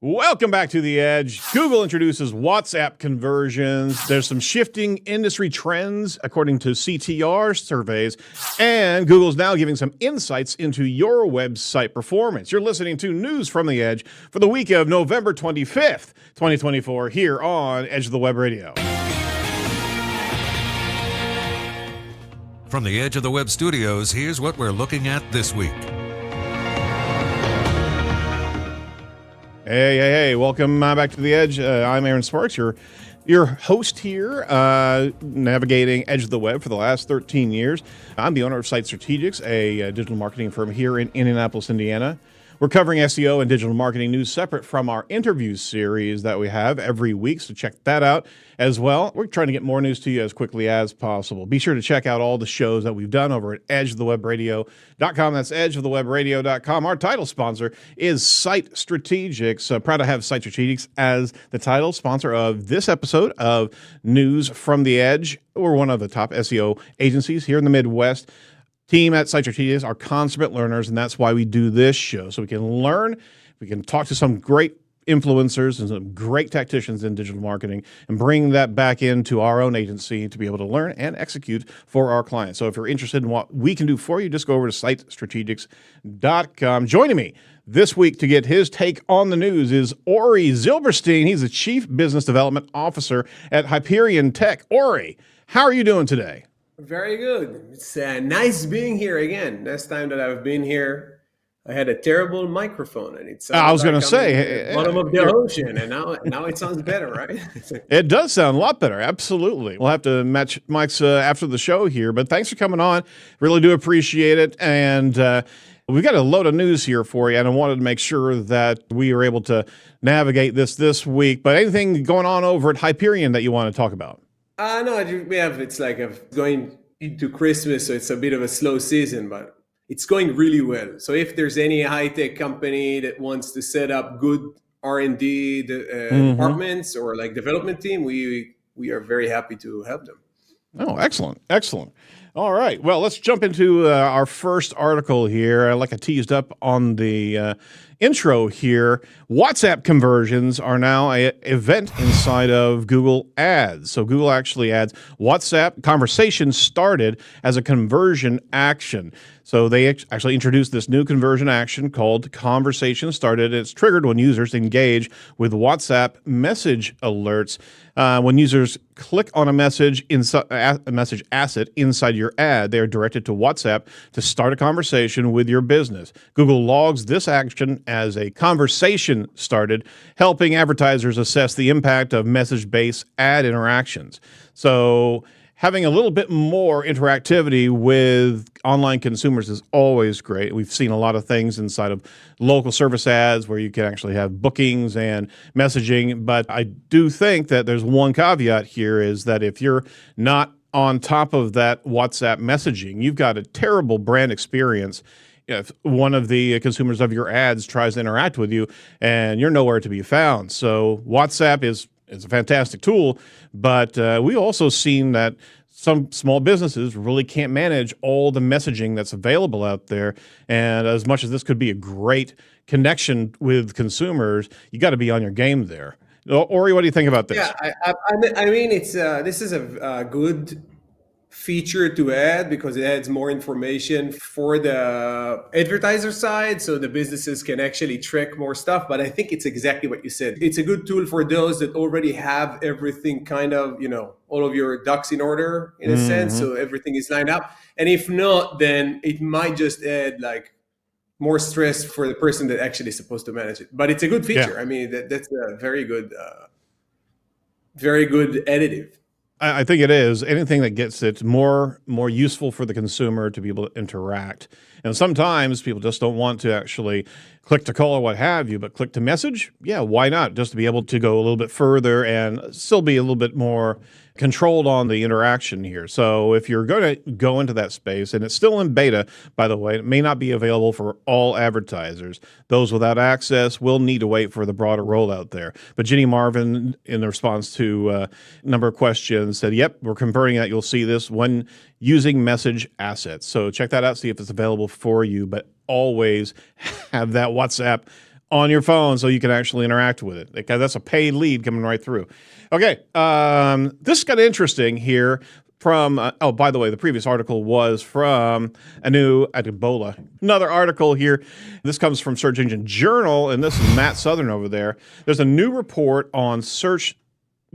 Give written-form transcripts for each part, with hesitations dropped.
Welcome back to The Edge. Google introduces WhatsApp conversions. There's some shifting industry trends according to CTR surveys, and Google's now giving some insights into your website performance. You're listening to News from The Edge for the week of November 25th, 2024, here on Edge of the Web Radio. From the Edge of the Web studios, here's what we're looking at this week. Hey, welcome back to The Edge. I'm Aaron Sparks, your host here, navigating Edge of the Web for the last 13 years. I'm the owner of Site Strategics, a digital marketing firm here in Indianapolis, Indiana. We're covering SEO and digital marketing news separate from our interview series that we have every week, so check that out as well. We're trying to get more news to you as quickly as possible. Be sure to check out all the shows that we've done over at edgeofthewebradio.com. That's edgeofthewebradio.com. Our title sponsor is Site Strategics. Proud to have Site Strategics as the title sponsor of this episode of News from the Edge. We're one of the top SEO agencies here in the Midwest. Team at Site Strategics are consummate learners, and that's why we do this show, so we can learn, we can talk to some great influencers and some great tacticians in digital marketing and bring that back into our own agency to be able to learn and execute for our clients. So if you're interested in what we can do for you, just go over to sitestrategics.com. Joining me this week to get his take on the news is Ori Zilberstein. He's the Chief Business Development Officer at Hyperion Tech. Ori, how are you doing today? Very good. It's nice being here again. Last time that I've been here, I had a terrible microphone, and it's. I was going to say, bottom of the ocean, and now it sounds better, right? It does sound a lot better. Absolutely. We'll have to match mics after the show here, but thanks for coming on. Really do appreciate it, and we've got a load of news here for you, and I wanted to make sure that we are able to navigate this week. But anything going on over at Hyperion that you want to talk about? No, it's like going into Christmas, so it's a bit of a slow season, but it's going really well. So if there's any high-tech company that wants to set up good R&D departments or like development team, we are very happy to help them. Oh, excellent. All right. Well, let's jump into our first article here. Like I teased up on the intro here, WhatsApp conversions are now an event inside of Google Ads. So Google actually adds WhatsApp conversation started as a conversion action. So they actually introduced this new conversion action called Conversation Started. It's triggered when users engage with WhatsApp message alerts. When users click on a message asset inside your ad, they are directed to WhatsApp to start a conversation with your business. Google logs this action as a conversation started, helping advertisers assess the impact of message-based ad interactions. So having a little bit more interactivity with online consumers is always great. We've seen a lot of things inside of local service ads where you can actually have bookings and messaging, but I do think that there's one caveat here is that if you're not on top of that WhatsApp messaging, you've got a terrible brand experience if one of the consumers of your ads tries to interact with you and you're nowhere to be found. So WhatsApp is a fantastic tool, but we've also seen that some small businesses really can't manage all the messaging that's available out there. And as much as this could be a great connection with consumers, you got to be on your game there. Ori, what do you think about this? Yeah, I mean, this is a good feature to add because it adds more information for the advertiser side, so the businesses can actually track more stuff. But I think it's exactly what you said. It's a good tool for those that already have everything kind of, all of your ducks in order in a sense, so everything is lined up. And if not, then it might just add like more stress for the person that actually is supposed to manage it. But it's a good feature. Yeah. I mean, that's a very good additive. I think it is. Anything that gets it more useful for the consumer to be able to interact. And sometimes people just don't want to actually click to call or what have you, but click to message. Yeah, why not? Just to be able to go a little bit further and still be a little bit more controlled on the interaction here. So if you're going to go into that space, and it's still in beta, by the way, it may not be available for all advertisers. Those without access will need to wait for the broader rollout there. But Jenny Marvin, in response to a number of questions, said, yep, we're converting that. You'll see this when using message assets. So check that out, see if it's available for you, but always have that WhatsApp on your phone so you can actually interact with it. Because that's a paid lead coming right through. Okay, this got interesting here from, by the way, the previous article was from Ebola. Another article here. This comes from Search Engine Journal, and this is Matt Southern over there. There's a new report on search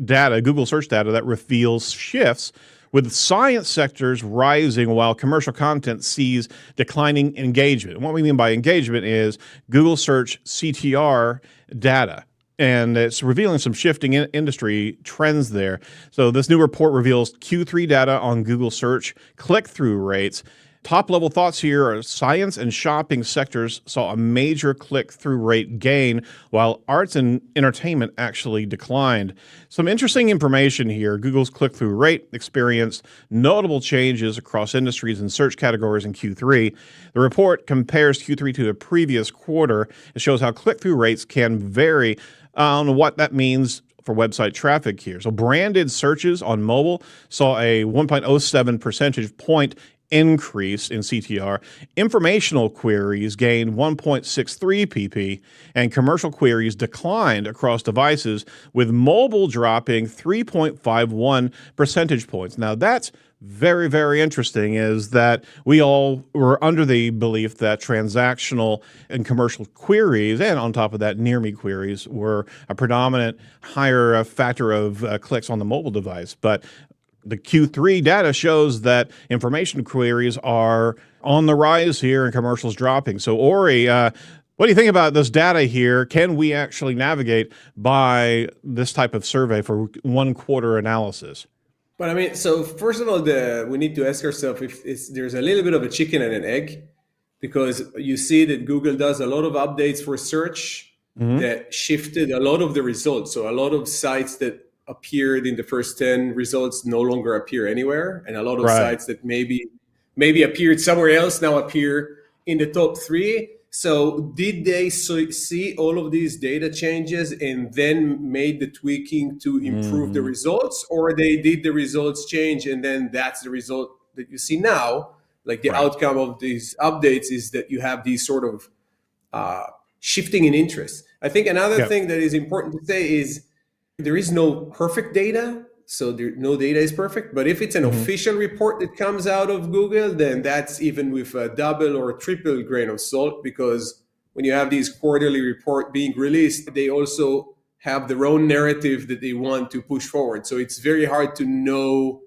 data, Google search data, that reveals shifts with science sectors rising while commercial content sees declining engagement. And what we mean by engagement is Google search CTR data. And it's revealing some shifting industry trends there. So this new report reveals Q3 data on Google search click-through rates. Top-level thoughts here are science and shopping sectors saw a major click-through rate gain, while arts and entertainment actually declined. Some interesting information here. Google's click-through rate experienced notable changes across industries and search categories in Q3. The report compares Q3 to the previous quarter. It shows how click-through rates can vary on what that means for website traffic here. So branded searches on mobile saw a 1.07 percentage point increase in CTR. Informational queries gained 1.63 pp, and commercial queries declined across devices, with mobile dropping 3.51 percentage points. Now that's very, very interesting, is that we all were under the belief that transactional and commercial queries, and on top of that, near-me queries, were a predominant higher factor of clicks on the mobile device. But the Q3 data shows that information queries are on the rise here and commercials dropping. So, Ori, what do you think about this data here? Can we actually navigate by this type of survey for one quarter analysis? But I mean, so first of all, we need to ask ourselves if there's a little bit of a chicken and an egg, because you see that Google does a lot of updates for search that shifted a lot of the results. So a lot of sites that appeared in the first 10 results no longer appear anywhere, and a lot of sites that maybe appeared somewhere else now appear in the top 3. So did they see all of these data changes and then made the tweaking to improve the results, or they did the results change and then that's the result that you see now? Like the outcome of these updates is that you have these sort of shifting in interest. I think another thing that is important to say is there is no perfect data. So no data is perfect, but if it's an official report that comes out of Google, then that's even with a double or triple grain of salt, because when you have these quarterly reports being released, they also have their own narrative that they want to push forward. So it's very hard to know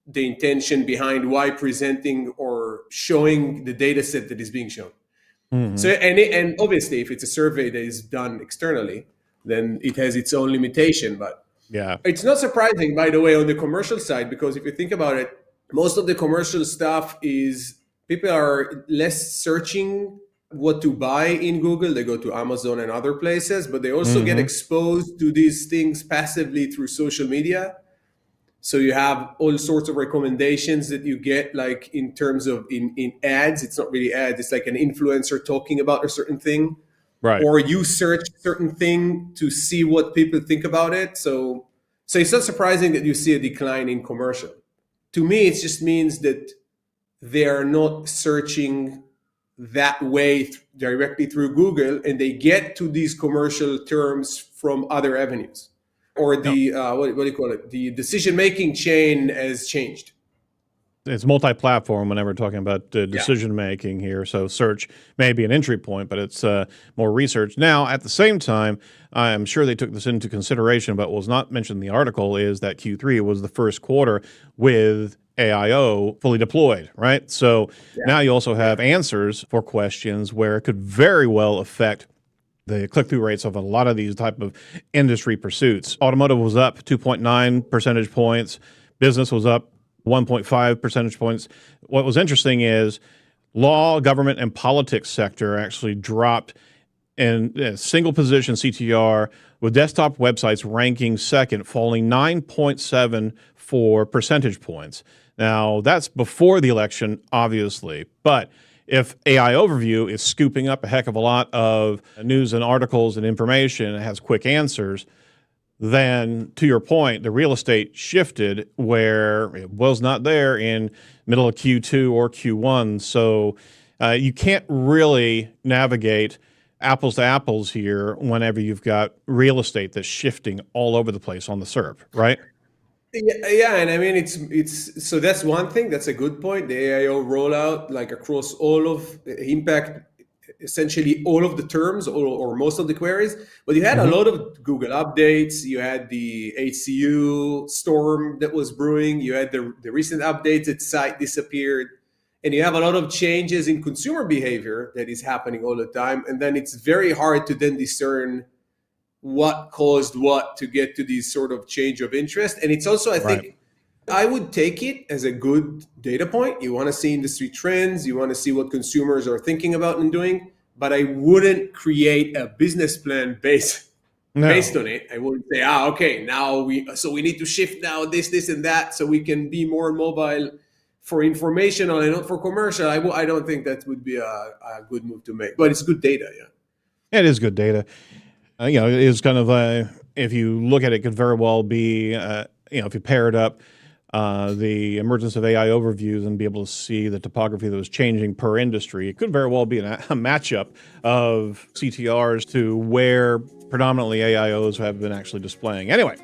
the intention behind why presenting or showing the data set that is being shown. So and obviously, if it's a survey that is done externally, then it has its own limitation, but it's not surprising, by the way, on the commercial side, because if you think about it, most of the commercial stuff is people are less searching what to buy in Google. They go to Amazon and other places, but they also get exposed to these things passively through social media. So you have all sorts of recommendations that you get, like in terms of in ads. It's not really ads. It's like an influencer talking about a certain thing. Right. Or you search a certain thing to see what people think about it. So it's not surprising that you see a decline in commercial. To me, it just means that they are not searching that way directly through Google, and they get to these commercial terms from other avenues. Or the, what do you call it? The decision-making chain has changed. It's multi-platform whenever we're talking about decision-making here. So search may be an entry point, but it's more research. Now, at the same time, I'm sure they took this into consideration, but what was not mentioned in the article is that Q3 was the first quarter with AIO fully deployed, right? So now you also have answers for questions where it could very well affect the click-through rates of a lot of these type of industry pursuits. Automotive was up 2.9 percentage points. Business was up 1.5 percentage points. What was interesting is law, government, and politics sector actually dropped in a single position CTR, with desktop websites ranking second, falling 9.74 percentage points. Now, that's before the election, obviously, but if AI Overview is scooping up a heck of a lot of news and articles and information and has quick answers, then, to your point, the real estate shifted where it was not there in middle of Q2 or Q1. So you can't really navigate apples to apples here whenever you've got real estate that's shifting all over the place on the SERP, right? Yeah, and I mean it's so that's one thing. That's a good point. The AIO rollout, like across all of impact, essentially all of the terms or most of the queries. But you had a lot of Google updates. You had the HCU storm that was brewing. You had the recent updates that site disappeared, and you have a lot of changes in consumer behavior that is happening all the time. And then it's very hard to then discern what caused what to get to these sort of change of interest. And it's also, I think, I would take it as a good data point. You want to see industry trends, you want to see what consumers are thinking about and doing, but I wouldn't create a business plan based on it. I wouldn't say, okay, now we need to shift now this, and that, so we can be more mobile for informational and not for commercial. I don't think that would be a good move to make, but it's good data. Yeah, it is good data. It is kind of if you look at it, could very well be, if you pair it up, the emergence of AI overviews and be able to see the topography that was changing per industry. It could very well be a matchup of CTRs to where predominantly AIOs have been actually displaying. Anyway,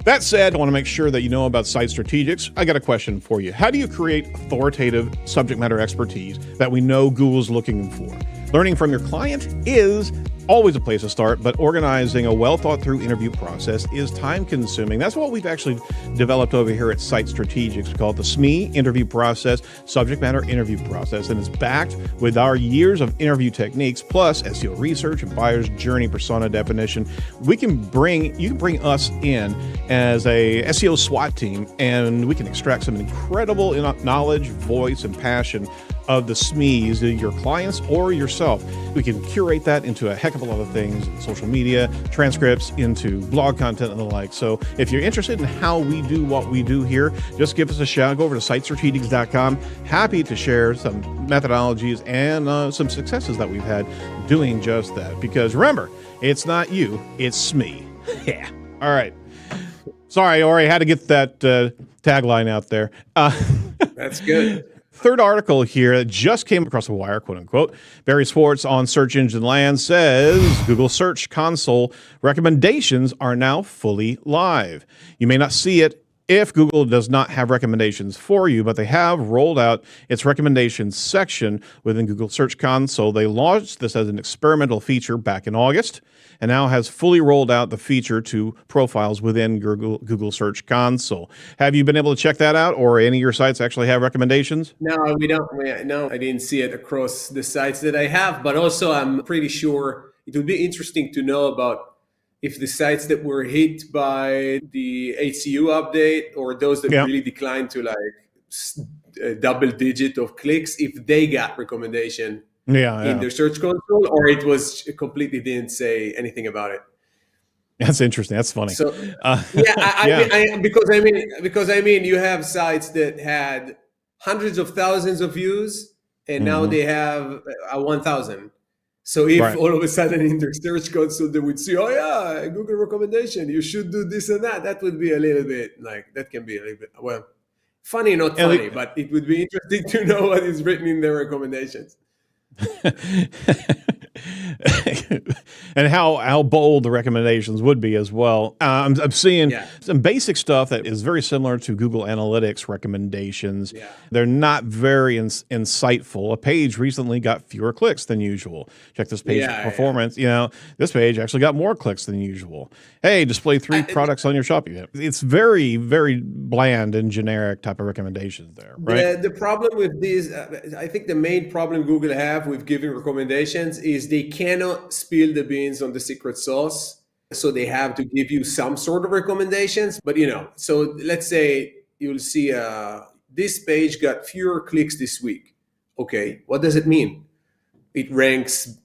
that said, I want to make sure that you know about site strategics. I got a question for you. How do you create authoritative subject matter expertise that we know Google's looking for? Learning from your client is always a place to start, but organizing a well-thought-through interview process is time-consuming. That's what we've actually developed over here at Site Strategics. We call it the SME interview process, subject matter interview process, and it's backed with our years of interview techniques, plus SEO research and buyer's journey persona definition. You can bring us in as a SEO SWAT team, and we can extract some incredible knowledge, voice, and passion of the SMEs, either your clients or yourself. We can curate that into a heck of a lot of things, social media, transcripts, into blog content and the like. So if you're interested in how we do what we do here, just give us a shout. Go over to sitestrategics.com. Happy to share some methodologies and some successes that we've had doing just that. Because remember, it's not you, it's SME. Yeah. All right. Sorry, Ori, had to get that tagline out there. That's good. Third article here that just came across the wire, quote unquote. Barry Swartz on Search Engine Land says Google Search Console recommendations are now fully live. You may not see it if Google does not have recommendations for you, but they have rolled out its recommendations section within Google Search Console. They launched this as an experimental feature back in August, and now has fully rolled out the feature to profiles within Google Search Console. Have you been able to check that out, or any of your sites actually have recommendations? No, we don't. No, I didn't see it across the sites that I have, but also I'm pretty sure it would be interesting to know about if the sites that were hit by the HCU update or those that really declined to like a double digit of clicks, if they got recommendation in their search console, or it was completely didn't say anything about it. That's interesting. That's funny. So because I mean, you have sites that had hundreds of thousands of views, and now they have 1,000. So if all of a sudden in their search console they would see, oh yeah, Google recommendation, you should do this and that would be a little bit like, that can be a little bit, well, funny, not funny, but it would be interesting to know what is written in their recommendations. And how bold the recommendations would be as well. I'm seeing some basic stuff that is very similar to Google Analytics recommendations. They're not very insightful. A page recently got fewer clicks than usual. Check this page performance. This page actually got more clicks than usual. Hey, display 3 products on your shopping app. It's very, very bland and generic type of recommendations there, right? The problem with these, I think the main problem Google have with giving recommendations is they cannot spill the beans on the secret sauce. So they have to give you some sort of recommendations. But, so let's say you'll see this page got fewer clicks this week. Okay, what does it mean? It ranks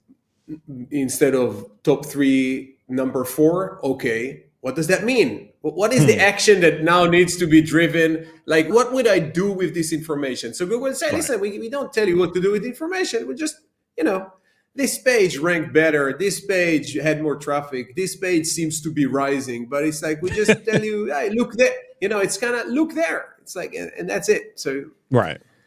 instead of top 3, number 4. Okay, what does that mean? What is the action that now needs to be driven? Like, what would I do with this information? So Google will say, listen, we don't tell you what to do with information. We just, this page ranked better. This page had more traffic. This page seems to be rising. But it's like, we just tell you, hey, look there. It's kind of, look there. It's like, and that's it. So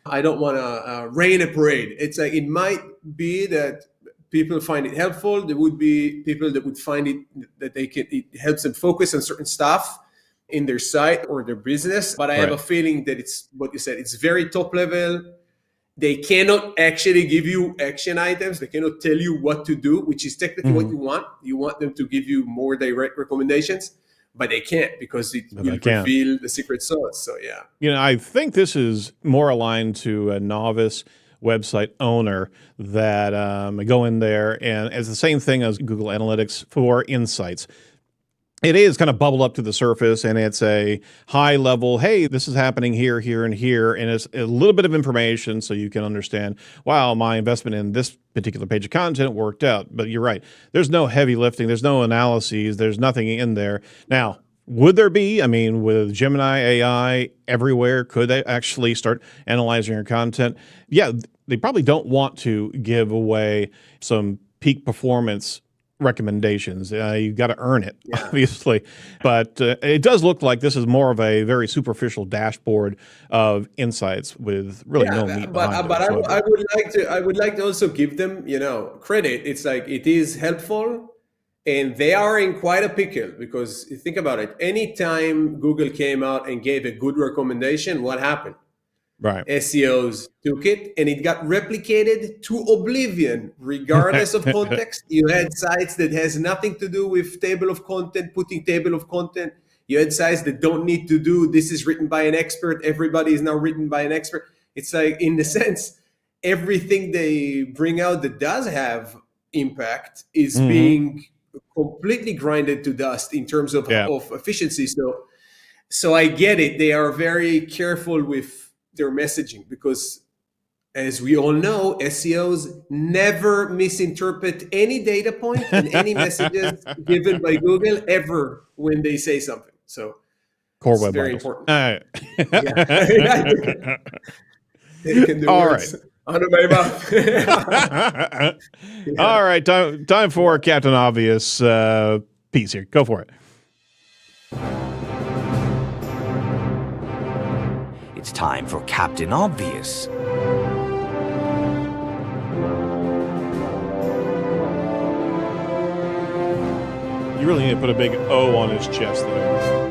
I don't want to rain a parade. It's like, it might be that people find it helpful. There would be people that would find it that it helps them focus on certain stuff in their site or their business. But I have a feeling that it's what you said. It's very top level. They cannot actually give you action items. They cannot tell you what to do, which is technically what you want. You want them to give you more direct recommendations, but they can't because it will reveal the secret sauce. So yeah. I think this is more aligned to a novice website owner that go in there, and it's the same thing as Google Analytics for insights. It is kind of bubbled up to the surface, and it's a high level, hey, this is happening here, here, and here, and it's a little bit of information so you can understand, wow, my investment in this particular page of content worked out. But you're right. There's no heavy lifting. There's no analyses. There's nothing in there. Now, would there be? I mean, with Gemini AI everywhere, could they actually start analyzing your content? Yeah, they probably don't want to give away some peak performance recommendations. You got to earn it, obviously. But it does look like this is more of a very superficial dashboard of insights with really no meat behind it. But I would like to also give them, credit. It's like it is helpful, and they are in quite a pickle because think about it. Anytime Google came out and gave a good recommendation, what happened? Right. SEOs took it and it got replicated to oblivion, regardless of context. You had sites that has nothing to do with table of content, putting table of content. You had sites that don't need to do, this is written by an expert. Everybody is now written by an expert. It's like, in the sense, everything they bring out that does have impact is being completely grinded to dust in terms of efficiency. So I get it. They are very careful with their messaging because, as we all know, SEOs never misinterpret any data point and any messages given by Google ever when they say something. So core it's web very vitals. important. They can do all words right. out of my mouth. All right, time for Captain Obvious piece here. Go for it. It's time for Captain Obvious. You really need to put a big O on his chest there.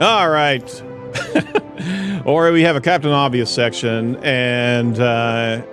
All right. Or we have a Captain Obvious section, and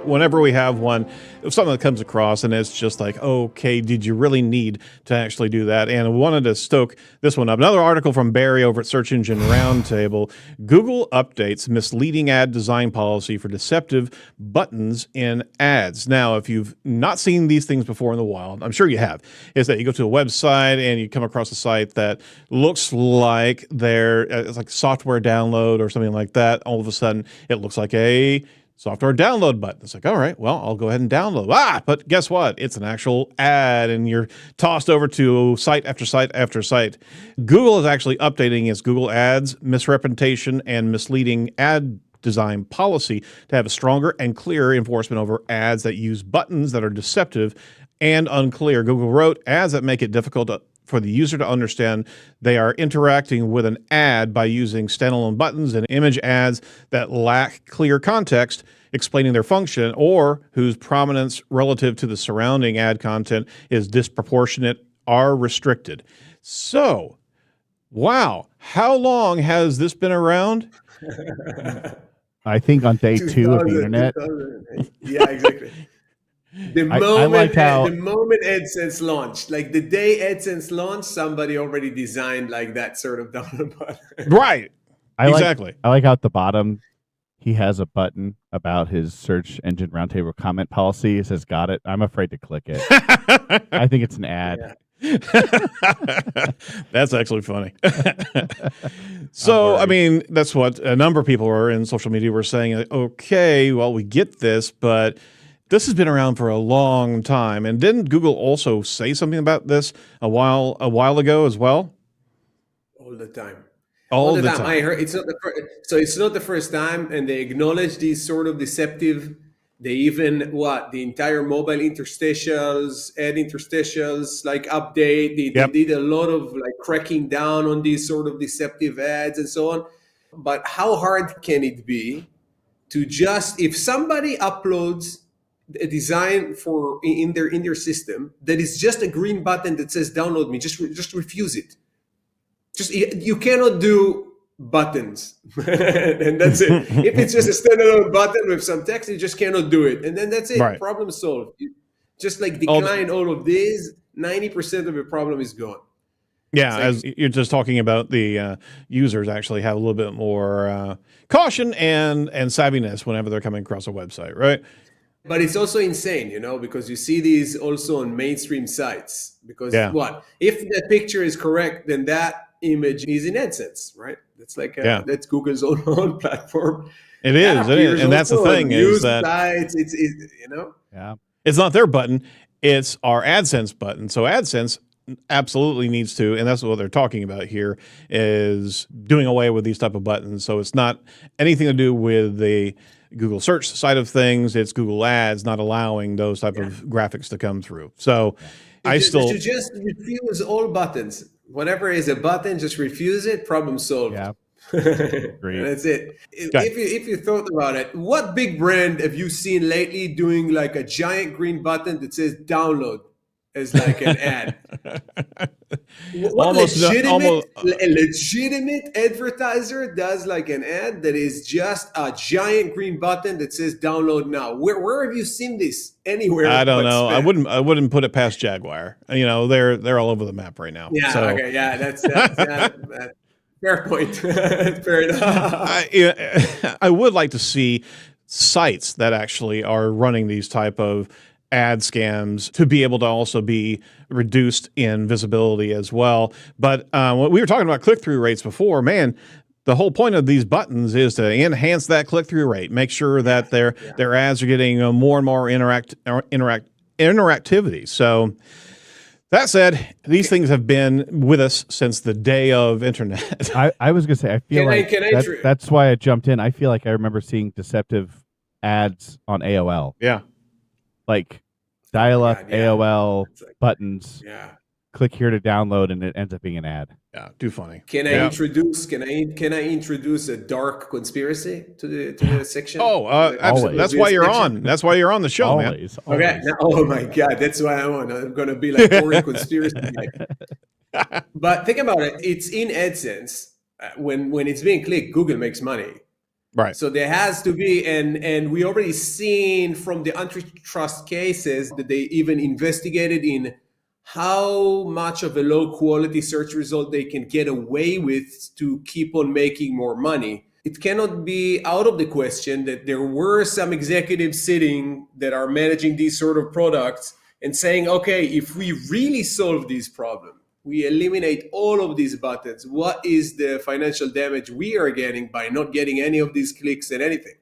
whenever we have one, if something that comes across and it's just like, okay, did you really need to actually do that? And I wanted to stoke this one up. Another article from Barry over at Search Engine Roundtable. Google updates misleading ad design policy for deceptive buttons in ads. Now, if you've not seen these things before in the wild, I'm sure you have, is that you go to a website and you come across a site that looks like it's like software download or something like that. All of a sudden, it looks like a software download button. It's like, all right, well, I'll go ahead and download. But guess what? It's an actual ad, and you're tossed over to site after site after site. Google is actually updating its Google Ads misrepresentation and misleading ad design policy to have a stronger and clearer enforcement over ads that use buttons that are deceptive and unclear. Google wrote, ads that make it difficult for the user to understand they are interacting with an ad by using standalone buttons and image ads that lack clear context explaining their function or whose prominence relative to the surrounding ad content is disproportionate are restricted. So, wow, how long has this been around? I think on day 2 of the internet. Yeah, exactly. The moment AdSense launched, like the day AdSense launched, somebody already designed like that sort of download button. Right. Exactly. I like how at the bottom he has a button about his Search Engine Roundtable comment policy. It says, got it. I'm afraid to click it. I think it's an ad. Yeah. That's actually funny. So, I mean, that's what a number of people were in social media were saying, like, okay, well, we get this, but this has been around for a long time. And didn't Google also say something about this a while ago as well? All the time. All the time. I heard it's not the first time, and they acknowledge these sort of deceptive. They even the entire mobile interstitials, ad interstitials, like update. They did a lot of like cracking down on these sort of deceptive ads and so on. But how hard can it be to just, if somebody uploads a design for in their system that is just a green button that says download me. Just refuse it. You cannot do buttons, and that's it. If it's just a standalone button with some text, you just cannot do it, and then that's it. Right. Problem solved. You just like decline all of these. 90% of your problem is gone. Yeah, like- as you're just talking about, the users actually have a little bit more caution and savviness whenever they're coming across a website, right? But it's also insane, because you see these also on mainstream sites. Because what if the picture is correct, then that image is in AdSense, right? That's like that's Google's own platform. It is, and that's the thing is that sites, it's it's not their button, it's our AdSense button. So AdSense absolutely needs to, and that's what they're talking about here, is doing away with these type of buttons. So it's not anything to do with the Google search side of things. It's Google Ads not allowing those type of graphics to come through. So you should just refuse all buttons. Whatever is a button, just refuse it. Problem solved. Yeah. That's it. If you thought about it, what big brand have you seen lately doing like a giant green button that says download as like an ad? What a legitimate advertiser does like an ad that is just a giant green button that says download now? Where have you seen this anywhere? I don't know. Spam? I wouldn't put it past Jaguar. They're all over the map right now. Yeah. So. Okay. Yeah. That's fair point. Fair enough. I would like to see sites that actually are running these type of ad scams to be able to also be reduced in visibility as well. But when we were talking about click-through rates before, man, the whole point of these buttons is to enhance that click-through rate, make sure that their ads are getting more and more interactivity. So that said, these things have been with us since the day of internet. I was going to say, I feel that's why I jumped in. I feel like I remember seeing deceptive ads on AOL. Yeah. Like dial-up AOL buttons. Yeah. Click here to download, and it ends up being an ad. Yeah, too funny. Can I introduce a dark conspiracy to the section? Absolutely. That's why you're on. That's why you're on the show, always, man. Okay. Oh my God, that's why I'm on. I'm gonna be like Ori conspiracy guy. But think about it. It's in AdSense. When it's being clicked, Google makes money. Right. So there has to be, and we already seen from the antitrust cases that they even investigated in how much of a low quality search result they can get away with to keep on making more money. It cannot be out of the question that there were some executives sitting that are managing these sort of products and saying, okay, if we really solve this problem, we eliminate all of these buttons, what is the financial damage we are getting by not getting any of these clicks and anything?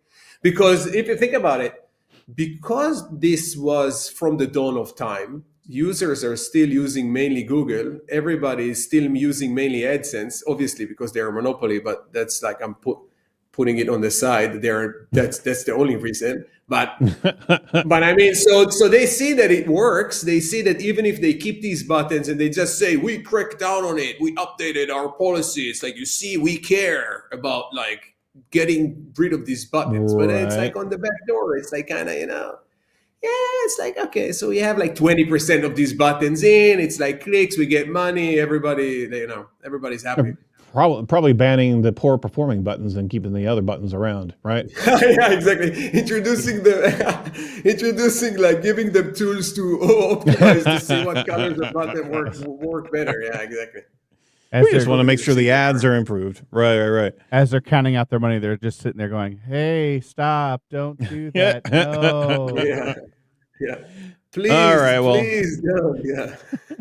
Because if you think about it, because this was from the dawn of time, users are still using mainly Google. Everybody is still using mainly AdSense, obviously because they're a monopoly, but that's like I'm putting it on the side. That's the only reason. But I mean, so they see that it works. They see that even if they keep these buttons and they just say, we cracked down on it, we updated our policy. It's like, you see, we care about like getting rid of these buttons. Right. But it's like on the back door, it's like kind of, it's like, okay, so we have like 20% of these buttons in, it's like clicks, we get money, everybody's happy. Probably banning the poor performing buttons and keeping the other buttons around, right? Yeah, exactly. Introducing like giving them tools to optimize to see what colors the button work better. Yeah, exactly. We just want to make sure the ads are improved. Right. As they're counting out their money, they're just sitting there going, hey, stop, don't do that. No. Yeah. Please, all right, well, please don't. Yeah.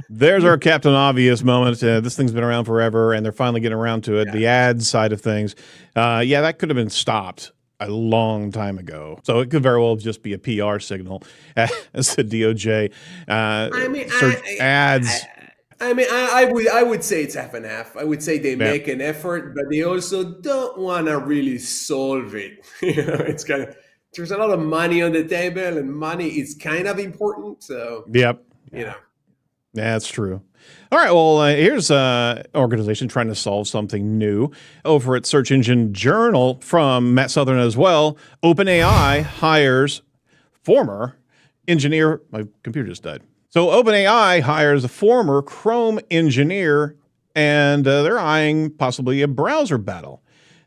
There's our Captain Obvious moment. This thing's been around forever, and they're finally getting around to it. Yeah. The ad side of things. That could have been stopped a long time ago. So it could very well just be a PR signal as the DOJ search ads. I would say it's half and half. I would say they make an effort, but they also don't want to really solve it. It's kind of, there's a lot of money on the table, and money is kind of important. So that's true. All right. Well, here's an organization trying to solve something new over at Search Engine Journal from Matt Southern as well. OpenAI hires former engineer. My computer just died. So OpenAI hires a former Chrome engineer, and they're eyeing possibly a browser battle.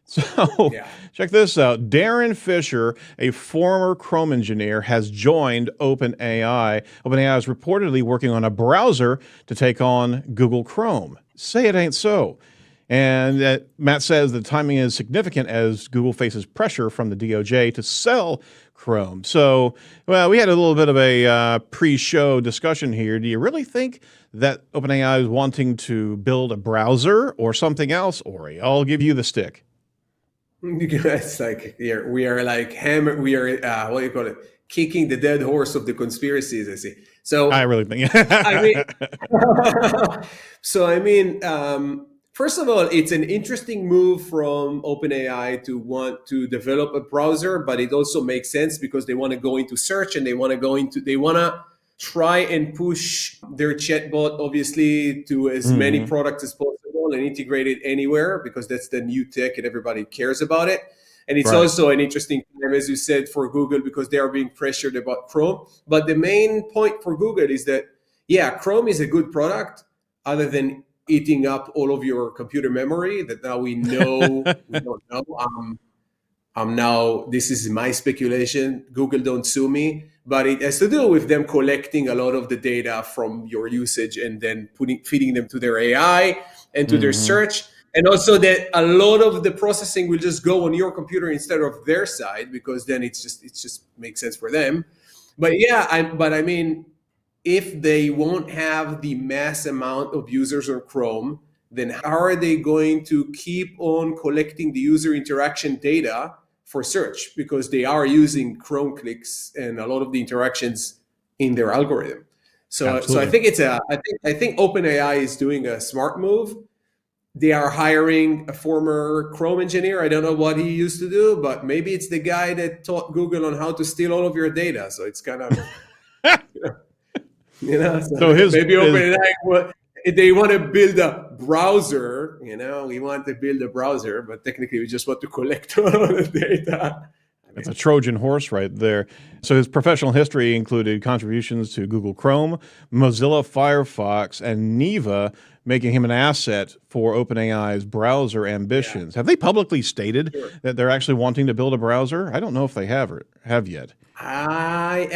So check this out. Darren Fisher, a former Chrome engineer, has joined OpenAI. OpenAI is reportedly working on a browser to take on Google Chrome. Say it ain't so. And Matt says the timing is significant as Google faces pressure from the DOJ to sell Chrome. So, well, we had a little bit of a pre-show discussion here. Do you really think that OpenAI is wanting to build a browser or something else, Ori? I'll give you the stick. It's like we are like hammer. We are what do you call it? Kicking the dead horse of the conspiracies. I see. So I really think. I mean, first of all, it's an interesting move from OpenAI to want to develop a browser, but it also makes sense because they want to go into search and they want to try and push their chatbot, obviously, to as many products as possible and integrate it anywhere because that's the new tech and everybody cares about it. And it's also an interesting time, as you said, for Google because they are being pressured about Chrome. But the main point for Google is that, Chrome is a good product other than eating up all of your computer memory that now we know, we don't know. Now, this is my speculation. Google don't sue me, but it has to do with them collecting a lot of the data from your usage and then feeding them to their AI and to their search. And also that a lot of the processing will just go on your computer instead of their side because then it just makes sense for them. But I mean, if they won't have the mass amount of users on Chrome, then how are they going to keep on collecting the user interaction data for search? Because they are using Chrome clicks and a lot of the interactions in their algorithm. So I think I think OpenAI is doing a smart move. They are hiring a former Chrome engineer. I don't know what he used to do, but maybe it's the guy that taught Google on how to steal all of your data. So it's kind of, maybe OpenAI, they want to build a browser, we want to build a browser, but technically we just want to collect all of the data. That's a Trojan horse right there. So his professional history included contributions to Google Chrome, Mozilla Firefox, and Neva, making him an asset for OpenAI's browser ambitions. Have they publicly stated that they're actually wanting to build a browser? I don't know if they have yet. I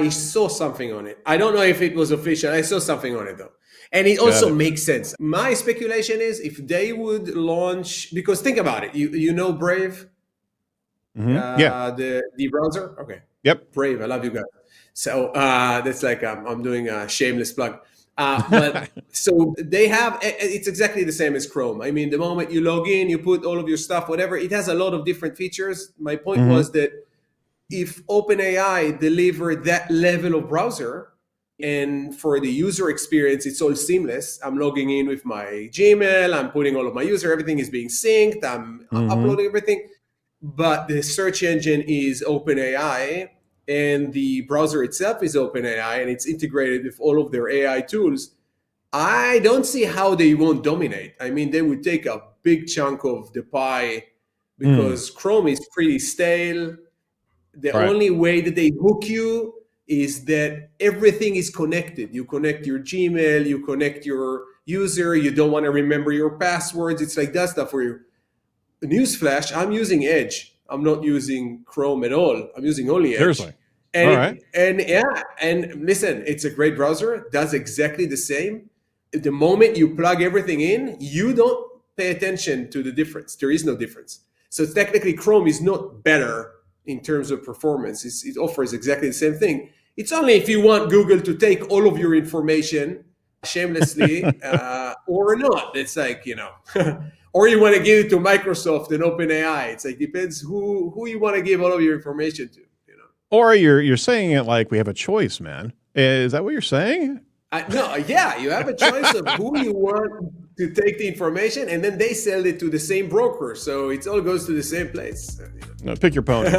saw something on it. I don't know if it was official. I saw something on it though. And it also makes sense. My speculation is if they would launch, because think about it, you know Brave? The browser? Okay. Yep. Brave, I love you guys. So that's like I'm doing a shameless plug. But so they have, it's exactly the same as Chrome. I mean, the moment you log in, you put all of your stuff, whatever, it has a lot of different features. My point was that if OpenAI delivered that level of browser, and for the user experience, it's all seamless. I'm logging in with my Gmail, I'm putting all of my everything is being synced, I'm uploading everything. But the search engine is OpenAI, and the browser itself is OpenAI, and it's integrated with all of their AI tools. I don't see how they won't dominate. I mean, they would take a big chunk of the pie because Chrome is pretty stale. The only way that they hook you is that everything is connected. You connect your Gmail, you connect your user, you don't want to remember your passwords. It's like that stuff for you. Newsflash, I'm using Edge. I'm not using Chrome at all. I'm using only Edge. Seriously. And listen, it's a great browser, does exactly the same. The moment you plug everything in, you don't pay attention to the difference. There is no difference. So technically Chrome is not better in terms of performance. It offers exactly the same thing. It's only if you want Google to take all of your information shamelessly or not. It's like, or you want to give it to Microsoft and OpenAI. It's like, depends who you want to give all of your information to. Or you're saying it like we have a choice, man. Is that what you're saying? No, you have a choice of who you want to take the information, and then they sell it to the same broker. So it all goes to the same place. No, pick your pony.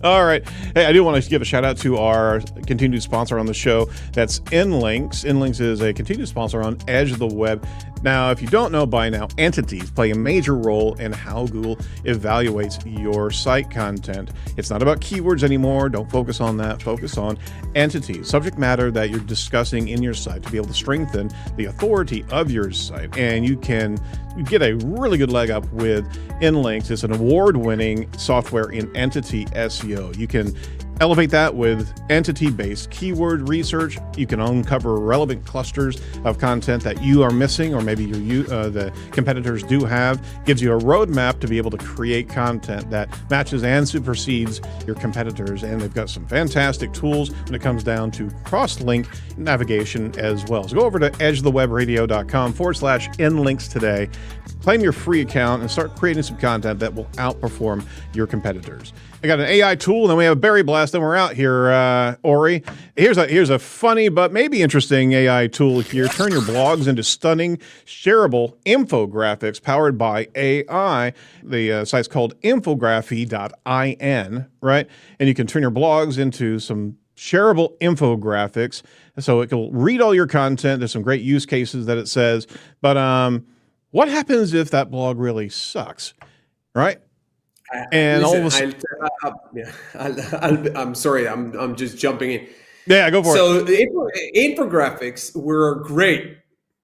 All right. Hey, I do want to give a shout out to our continued sponsor on the show. That's InLinks. InLinks is a continued sponsor on Edge of the Web. Now, if you don't know by now, entities play a major role in how Google evaluates your site content. It's not about keywords anymore. Don't focus on that. Focus on entities, subject matter that you're discussing in your site to be able to strengthen the authority of your site. And you get a really good leg up with InLinks. It's an award-winning software in entity SEO. You can elevate that with entity-based keyword research. You can uncover relevant clusters of content that you are missing, or maybe the competitors do have. Gives you a roadmap to be able to create content that matches and supersedes your competitors. And they've got some fantastic tools when it comes down to cross-link navigation as well. So go over to edgeofthewebradio.com/inlinks today. Claim your free account and start creating some content that will outperform your competitors. I got an AI tool, and then we have a berry blast, and we're out here, Ori. Here's a funny but maybe interesting AI tool here. Turn your blogs into stunning, shareable infographics powered by AI. The site's called infography.in, right? And you can turn your blogs into some shareable infographics, so it will read all your content. There's some great use cases that it says, but what happens if that blog really sucks, right? And all of a sudden, I'm sorry, I'm just jumping in. Yeah, go for it. So the infographics were great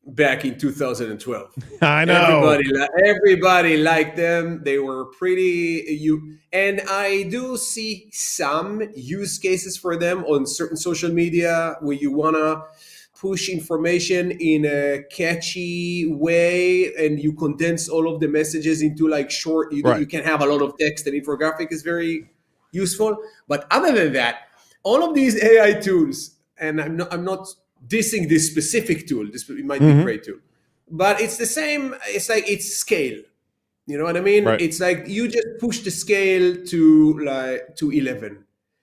back in 2012. I know. Everybody liked them. They were pretty. And I do see some use cases for them on certain social media where you wanna push information in a catchy way, and you condense all of the messages into like short. You can have a lot of text, and infographic is very useful. But other than that, all of these AI tools, and I'm not dissing this specific tool. It might be a great tool, but it's the same. It's like it's scale. You know what I mean? Right. It's like you just push the scale to 11.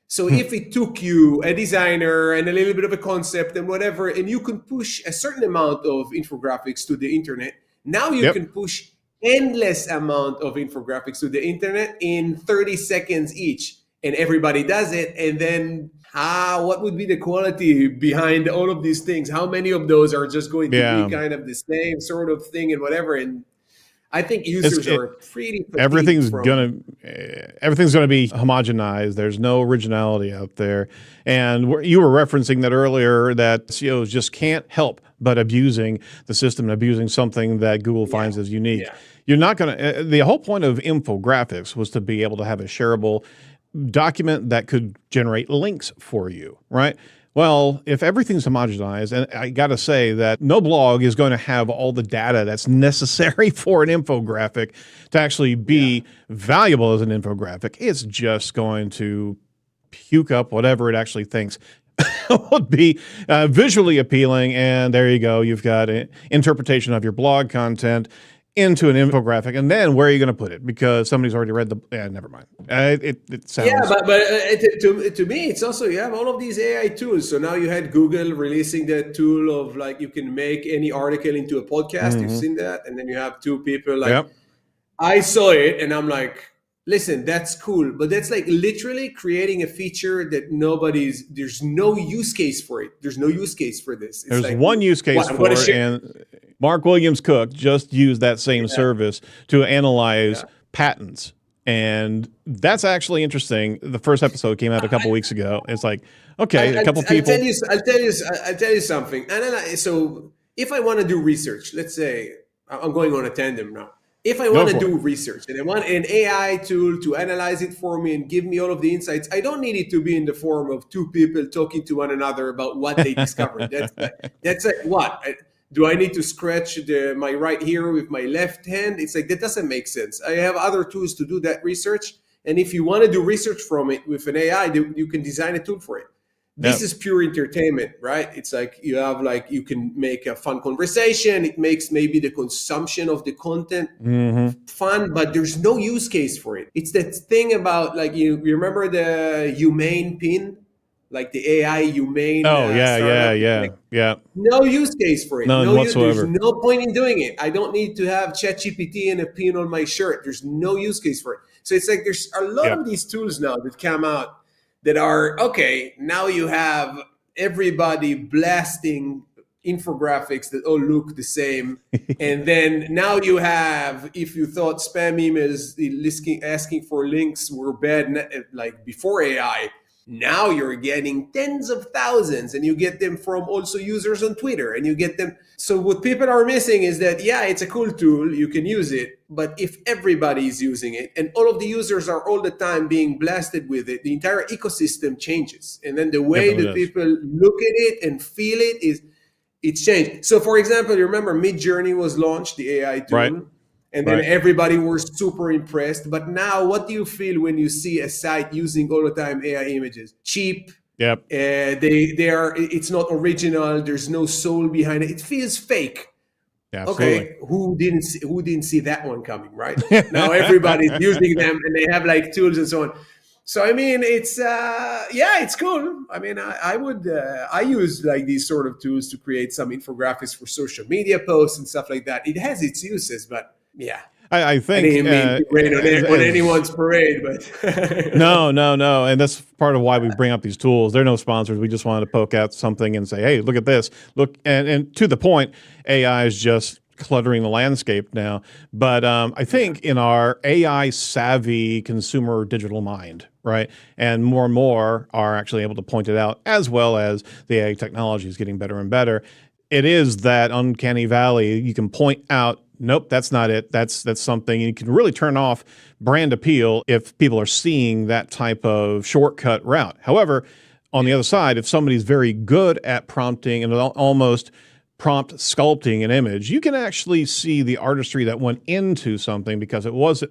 So if it took you a designer and a little bit of a concept and whatever, and you can push a certain amount of infographics to the internet, now you can push endless amount of infographics to the internet in 30 seconds each, and everybody does it. And then what would be the quality behind all of these things? How many of those are just going to be kind of the same sort of thing and whatever? And I think users are pretty. Everything's gonna be homogenized. There's no originality out there. And you were referencing that earlier, that CEOs just can't help but abusing the system and abusing something that Google finds as unique. Yeah. You're not gonna. The whole point of infographics was to be able to have a shareable document that could generate links for you, right? Well, if everything's homogenized, and I got to say that no blog is going to have all the data that's necessary for an infographic to actually be valuable as an infographic. It's just going to puke up whatever it actually thinks would be visually appealing. And there you go. You've got an interpretation of your blog content into an infographic, and then where are you going to put it? Because somebody's already read the. Never mind. It sounds. Yeah, but to me, it's also you have all of these AI tools. So now you had Google releasing that tool of like you can make any article into a podcast. You've seen that, and then you have two people like. I saw it, and I'm like, listen, that's cool, but that's like literally creating a feature that there's no use case for it. There's no use case for this. It's There's like, one use case for it, and Mark Williams Cook just used that same service to analyze patents. And that's actually interesting. The first episode came out a couple weeks ago. It's like, okay, a couple people. I'll tell you something. So if I want to do research, let's say I'm going on a tandem now. If I want to do research and I want an AI tool to analyze it for me and give me all of the insights, I don't need it to be in the form of two people talking to one another about what they discovered. That's like what? Do I need to scratch my right here with my left hand? It's like, that doesn't make sense. I have other tools to do that research. And if you want to do research from it with an AI, you can design a tool for it. This is pure entertainment, right? It's like you can make a fun conversation. It makes maybe the consumption of the content fun, but there's no use case for it. It's that thing about like, you remember the humane pin? Like the AI humane. Oh, yeah. No use case for it. None whatsoever. There's no point in doing it. I don't need to have ChatGPT and a pin on my shirt. There's no use case for it. So it's like there's a lot of these tools now that come out that are, okay, now you have everybody blasting infographics that all look the same. And then now you have, if you thought spam emails asking for links were bad, like before AI, now you're getting tens of thousands, and you get them from also users on Twitter, and you get them. So what people are missing is that, yeah, it's a cool tool, you can use it, but if everybody is using it and all of the users are all the time being blasted with it, the entire ecosystem changes. And then the way that people look at it and feel it it's changed. So for example, you remember Midjourney was launched, the AI tool. Right. And then everybody was super impressed. But now, what do you feel when you see a site using all the time AI images? Cheap. Yep. They are. It's not original. There's no soul behind it. It feels fake. Absolutely. Okay, who didn't see that one coming? Right. Now everybody's using them, and they have like tools and so on. So I mean, it's it's cool. I mean, I use like these sort of tools to create some infographics for social media posts and stuff like that. It has its uses, but yeah. I think I didn't mean to rain on anyone's parade, but no, and that's part of why we bring up these tools. They're no sponsors. We just wanted to poke out something and say, hey, look at this. Look, and to the point, AI is just cluttering the landscape now. But I think in our AI savvy consumer digital mind, right, and more are actually able to point it out, as well as the AI technology is getting better and better. It is that uncanny valley. You can point out, nope, that's not it. That's something. And you can really turn off brand appeal if people are seeing that type of shortcut route. However, on the other side, if somebody's very good at prompting and almost prompt sculpting an image, you can actually see the artistry that went into something because it was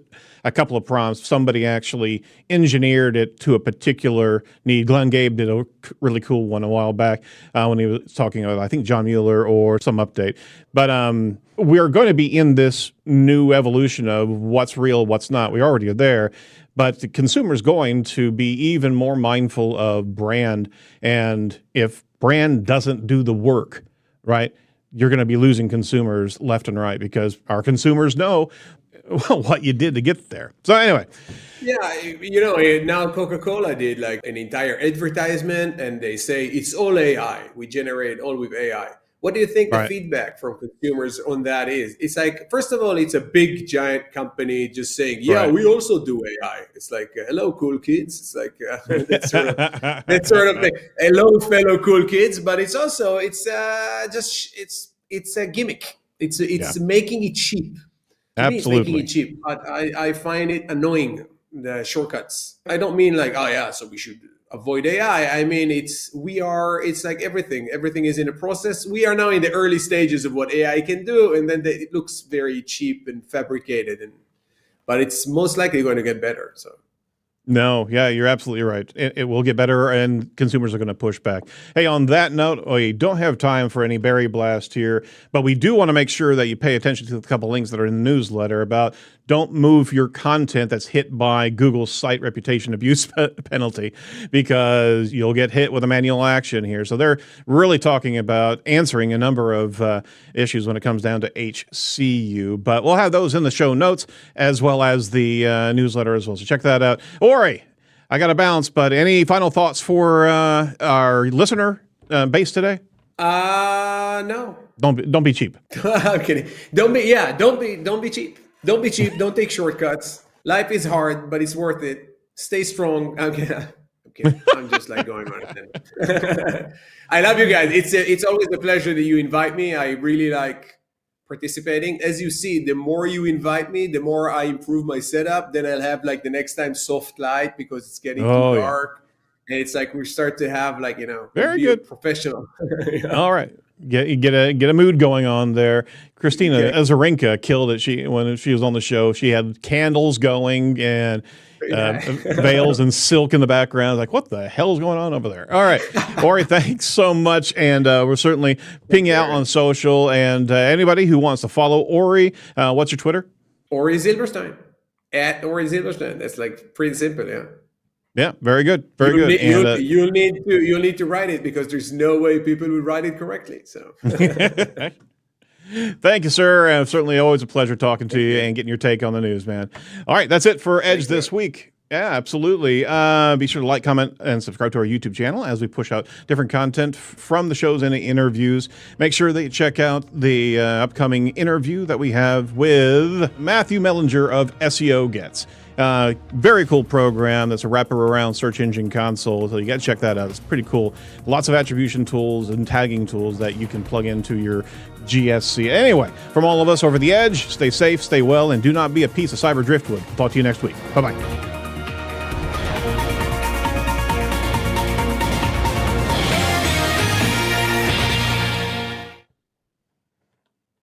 a couple of prompts. Somebody actually engineered it to a particular need. Glenn Gabe did a really cool one a while back when he was talking about, I think, John Mueller or some update. But we're going to be in this new evolution of what's real, what's not. We already are there. But the consumer's going to be even more mindful of brand. And if brand doesn't do the work, right, you're going to be losing consumers left and right because our consumers know what you did to get there. So anyway. Yeah, now Coca-Cola did like an entire advertisement and they say it's all AI. We generate all with AI. What do you think the feedback from consumers on that is? It's like, first of all, it's a big giant company just saying, we also do AI. It's like, hello, cool kids. It's like that sort of thing. Hello, fellow cool kids. But it's also it's a gimmick. It's making it cheap. Absolutely, it's making it cheap. But I find it annoying, the shortcuts. I don't mean like, so we should avoid AI. I mean, it's like everything is in a process. We are now in the early stages of what AI can do, and then it looks very cheap and fabricated, but it's most likely going to get better. So. No, yeah, you're absolutely right. It will get better, and consumers are going to push back. Hey, on that note, we don't have time for any berry blast here, but we do want to make sure that you pay attention to a couple links that are in the newsletter about don't move your content that's hit by Google's site reputation abuse penalty, because you'll get hit with a manual action here. So they're really talking about answering a number of issues when it comes down to HCU. But we'll have those in the show notes as well as the newsletter as well. So check that out. Ori, I got to bounce, but any final thoughts for our listener base today? No. Don't be cheap. I'm kidding. Don't be cheap. Don't be cheap. Don't take shortcuts. Life is hard, but it's worth it. Stay strong. I'm kidding. I'm just like going on it. I love you guys. It's always a pleasure that you invite me. I really like participating. As you see, the more you invite me, the more I improve my setup. Then I'll have like the next time soft light because it's getting too dark. And it's like we start to have like, very good professional. All right. Get a mood going on there. Christina Azarenka killed it. When she was on the show, she had candles going and veils and silk in the background. Like, what the hell is going on over there? All right, Ori, thanks so much, and we're certainly ping you out on social. And anybody who wants to follow Ori, what's your Twitter? Ori Zilberstein @ Ori Zilberstein. That's like pretty simple, yeah. Yeah, very good, very good. You'll need to write it because there's no way people will write it correctly. So, Thank you, sir. Certainly always a pleasure talking to you and getting your take on the news, man. All right, that's it for Edge this week. Yeah, absolutely. Be sure to like, comment, and subscribe to our YouTube channel as we push out different content from the shows and the interviews. Make sure that you check out the upcoming interview that we have with Matthew Mellinger of SEO Gets. Very cool program that's a wrapper around search engine console, so you got to check that out. It's pretty cool. Lots of attribution tools and tagging tools that you can plug into your GSC. Anyway, from all of us over the Edge, stay safe, stay well, and do not be a piece of cyber driftwood. Talk to you next week. Bye-bye.